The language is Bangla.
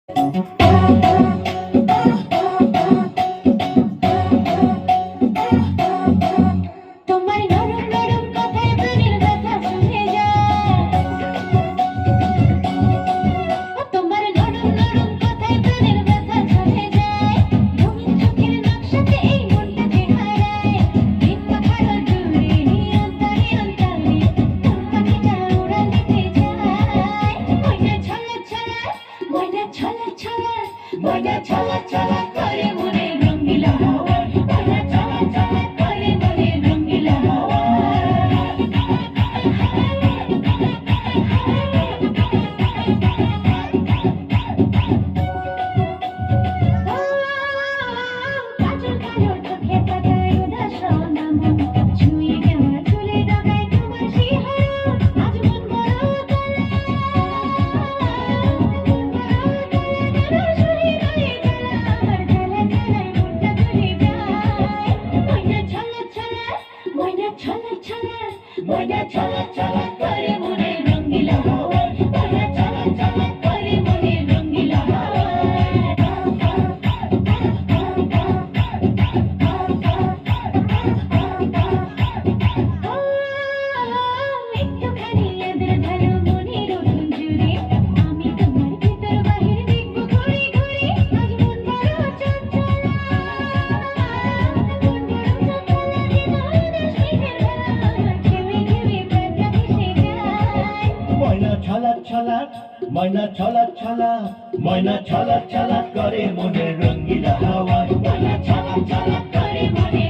তোমার নরম নরম কথায় প্রাণের ব্যথা শুনে যায়, তোমার নরম নরম কথায় প্রাণের ব্যথা শুনে যায়। রঙিন চোখের নকশাতে এই মনটা যে হারায়, দিন পাখার দূরে অন্তরে অন্তরে তোর পাখিটা উড়াল দিতে যায়। ময়না ছলা ছলা, ময়না ছলা ছলা, ময়না ছলা ছলা করে মনের রঙিলা হাওয়া, ময়না ছলা ছলা করে মনের রঙিলা হাওয়া। কাজল কালো চোখে তাকায় উদাস মন, ছুঁয়ে দেওয়া চুলে ডগায় তোমার শিহরণ, আজ মন বড় কালা, মন বড় কালা যেন শরীরে জ্বালা, আমার জ্বালা জ্বালায় মনটা জ্বলে যায়। ময়না ছলা ছলা, ময়না ছলা ছলা, ময়না ছলা ছলা করে মনের রঙিলা হাওয়া, ময়না ছলা ছলা করে মনের রঙিলা হাওয়া। একটুখানি আদর ঢালো মনের উঠোন জুড়ে, আমি তোমার ভিতর বাহির দেখবো ঘুরে ঘুরে, আজ মন বড় চঞ্চলা, মন বড় চঞ্চলা যেন উদাস মেঘের ভেলা, আমার ঢেউয়ে ঢেউয়ে প্রাণটা ভেসে যায়। ময়না ছলাৎ ছলাৎ, ময়না ছলাৎ ছলাৎ, ময়না ছলাৎ ছলাৎ করে মনের রঙিলা হাওয়ায়, ময়না ছলা ছলা করে মনের